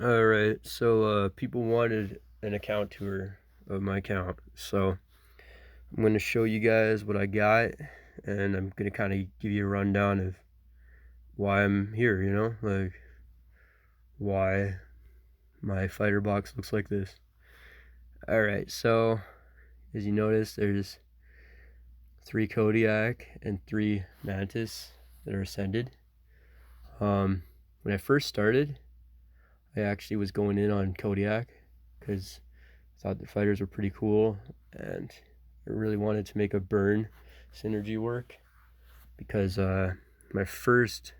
All right, so people wanted an account tour of my account, so I'm going to show you guys what I got, and I'm going to kind of give you a rundown of why I'm here, like why my fighter box looks like this. All right, so as you notice, there's 3 Kodiak and 3 Mantis that are ascended. When I first started, I actually was going in on Kodiak because I thought the fighters were pretty cool, and I really wanted to make a burn synergy work because my first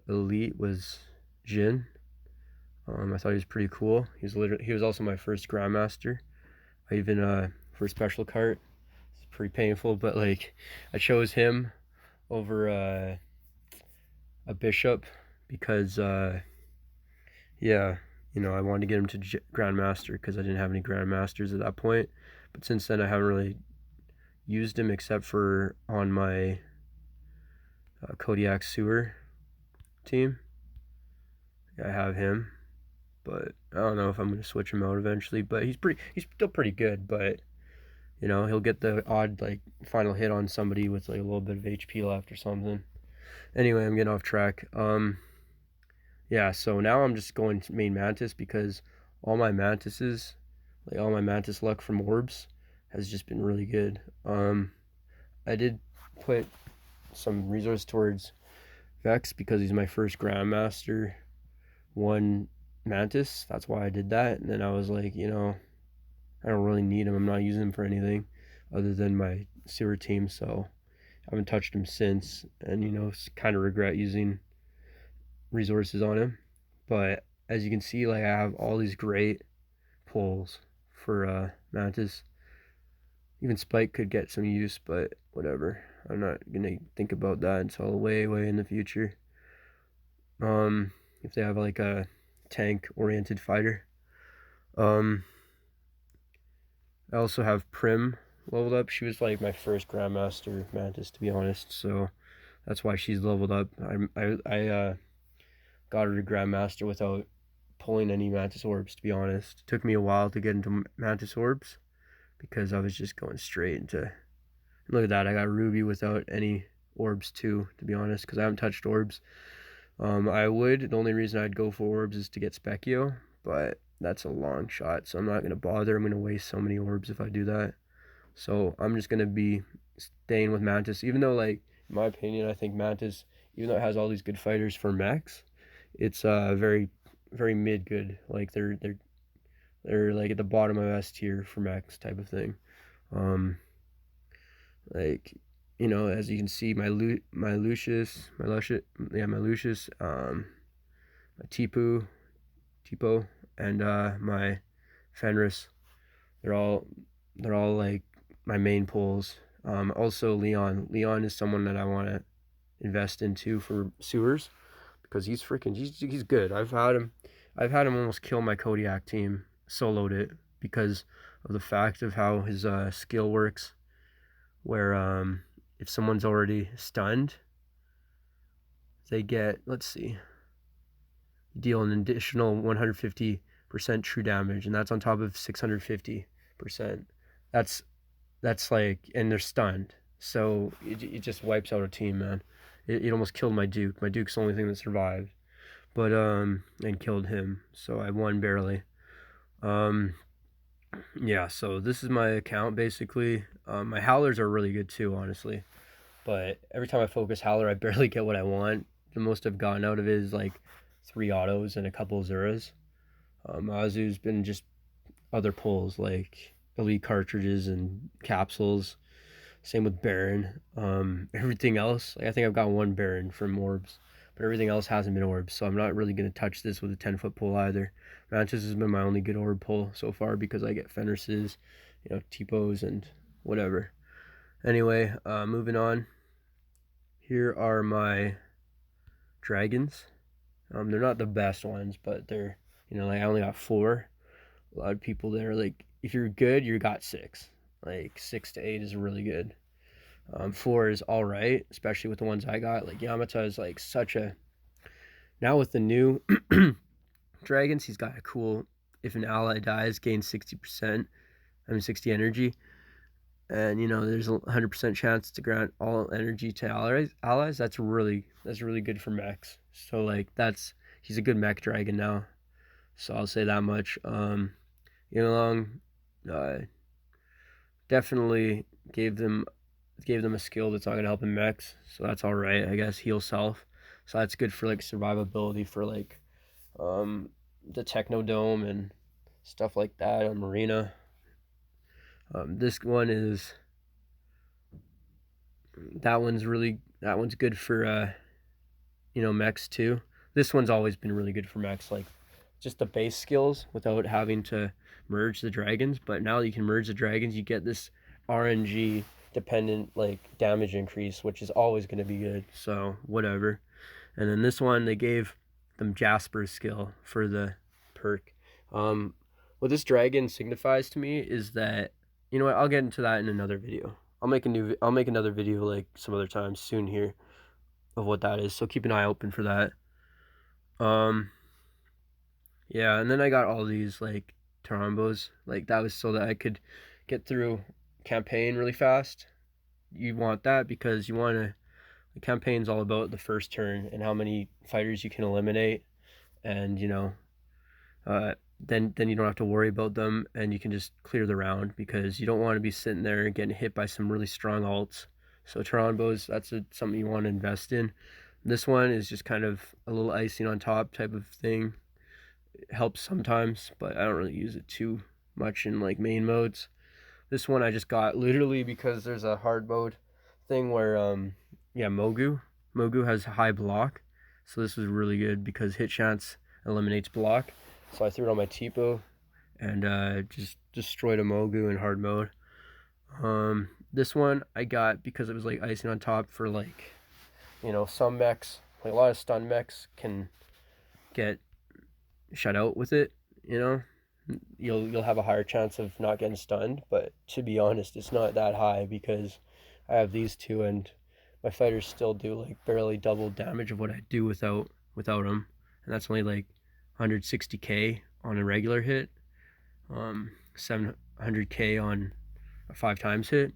elite was Jin. I thought he was pretty cool. He was also my first Grandmaster. I even for special cart. It's pretty painful, but like I chose him over a bishop because yeah, I wanted to get him to Grandmaster because I didn't have any Grandmasters at that point. But since then, I haven't really used him except for on my Kodiak Sewer team. I have him, but I don't know if I'm going to switch him out eventually. But he's still pretty good. But he'll get the odd like final hit on somebody with like a little bit of HP left or something. Anyway, I'm getting off track. Yeah, so now I'm just going to main Mantis because all my Mantises, like all my Mantis luck from orbs, has just been really good. I did put some resource towards Vex because he's my first Grandmaster one Mantis. That's why I did that. And then I was like, I don't really need him. I'm not using him for anything other than my sewer team. So I haven't touched him since. And, kind of regret using resources on him. But as you can see, like I have all these great pulls for Mantis. Even Spike could get some use, but whatever. I'm not gonna think about that until way, way in the future. If they have like a tank-oriented fighter. Um, I also have Prim leveled up. She was like my first Grandmaster Mantis, to be honest. So that's why she's leveled up. I got her to Grandmaster without pulling any Mantis orbs, to be honest. It took me a while to get into Mantis orbs because I was just going straight into. Look at that, I got Ruby without any orbs too, to be honest, because I haven't touched orbs. The only reason I'd go for orbs is to get Specchio, but that's a long shot, so I'm not going to bother. I'm going to waste so many orbs if I do that. So I'm just going to be staying with Mantis, even though, like, in my opinion, I think Mantis, even though it has all these good fighters for mechs, it's very, very mid good. Like, they're like at the bottom of S tier for mechs type of thing. Like, as you can see, my Lucius, my Lucius, my Tipo, and my Fenris. They're all like my main pulls. Also Leon. Leon is someone that I want to invest into for sewers because he's good. I've had him almost kill my Kodiak team. Soloed it because of the fact of how his skill works. Where if someone's already stunned, they get, let's see, deal an additional 150% true damage, and that's on top of 650%. That's like, and they're stunned, so it just wipes out a team, man. It almost killed my Duke. My Duke's the only thing that survived, but and killed him, so I won barely. Um, yeah, so this is my account basically. My howlers are really good too, honestly. But every time I focus Howler, I barely get what I want. The most I've gotten out of it is like 3 autos and a couple Zuras. Azu's been just other pulls like elite cartridges and capsules. Same with Baron. Everything else, like I think I've got one Baron from orbs, but everything else hasn't been orbs. So I'm not really gonna touch this with a 10-foot pull either. Mantis has been my only good orb pull so far because I get Fenrises, Tipos and whatever. Anyway, moving on. Here are my dragons. They're not the best ones, but they're, like I only got 4. A lot of people there, like, if you're good, you got 6. Like 6 to 8 is really good. 4 is all right, especially with the ones I got. Like Yamata is like such a, now with the new dragons, he's got a cool, if an ally dies, gain 60%, 60 energy. And, you know, there's a 100% chance to grant all energy to allies. That's really good for mechs. So, like, he's a good mech dragon now. So I'll say that much. Yunlong, definitely gave them a skill that's not going to help in mechs. So that's all right, I guess. Heal self. So that's good for, like, survivability for, like, the Technodome and stuff like that on Marina. This one is, that one's good for you know, mechs too. This one's always been really good for mechs, like just the base skills without having to merge the dragons. But now that you can merge the dragons, you get this RNG dependent like damage increase, which is always going to be good. So whatever. And then this one, they gave them Jasper's skill for the perk. What this dragon signifies to me is that, you know what, I'll get into that in another video. I'll make another video like some other time soon here of what that is. So keep an eye open for that. Yeah, and then I got all these like Tarombos. Like that was so that I could get through campaign really fast. You want that because you want to, the campaign's all about the first turn and how many fighters you can eliminate, and you know, then you don't have to worry about them and you can just clear the round because you don't want to be sitting there and getting hit by some really strong alts. So Tarombos, that's something you want to invest in. This one is just kind of a little icing on top type of thing. It helps sometimes, but I don't really use it too much in like main modes. This one I just got literally because there's a hard mode thing where yeah, Mogu has high block, so this was really good because hit chance eliminates block. So I threw it on my Tipo and just destroyed a Mogu in hard mode. This one I got because it was like icing on top for, like, you know, some mechs, like a lot of stun mechs can get shut out with it, you know. You'll have a higher chance of not getting stunned, but to be honest, it's not that high because I have these two and my fighters still do like barely double damage of what I do without them, and that's only like 160k on a regular hit, 700k on a 5 times hit.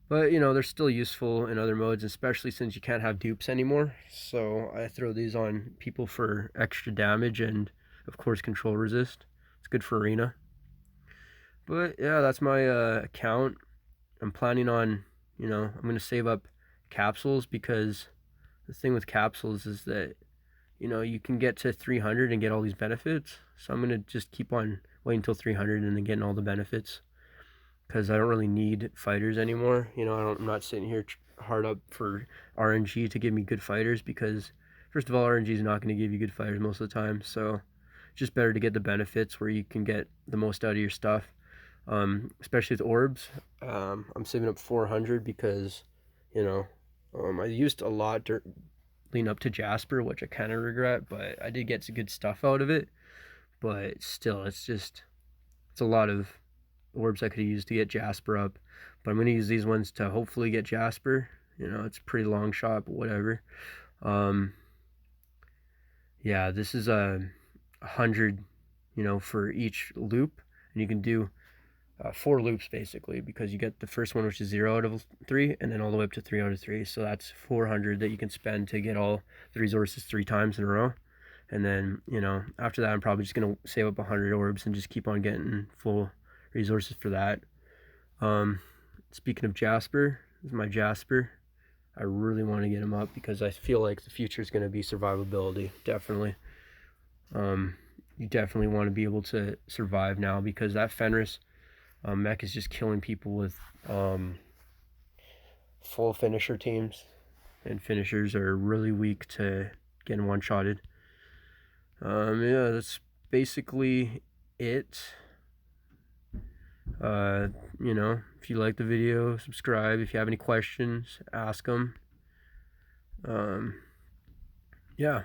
But you know, they're still useful in other modes, especially since you can't have dupes anymore. So I throw these on people for extra damage and of course control resist. It's good for arena. But yeah, that's my account. I'm planning on, you know, I'm going to save up capsules because the thing with capsules is that, you know, you can get to 300 and get all these benefits. So I'm going to just keep on waiting until 300 and then getting all the benefits because I don't really need fighters anymore. You know, I'm not sitting here hard up for RNG to give me good fighters because, first of all, RNG is not going to give you good fighters most of the time. So it's just better to get the benefits where you can get the most out of your stuff. Especially with orbs. I'm saving up 400 because, you know, I used a lot leading up to Jasper, which I kind of regret, but I did get some good stuff out of it. But still, it's a lot of orbs I could have used to get Jasper up. But I'm going to use these ones to hopefully get Jasper. You know, it's a pretty long shot, but whatever. Yeah, this is 100, you know, for each loop, and you can do 4 loops basically, because you get the first one, which is 0 out of 3, and then all the way up to 3 out of 3. So that's 400 that you can spend to get all the resources 3 times in a row. And then, you know, after that, I'm probably just going to save up 100 orbs and just keep on getting full resources for that. Speaking of Jasper, this is my Jasper. I really want to get him up because I feel like the future is going to be survivability, definitely. You definitely want to be able to survive now because that Fenris mech is just killing people with full finisher teams, and finishers are really weak to getting one-shotted. Yeah, that's basically it. You know, if you like the video, subscribe. If you have any questions, ask them. Yeah.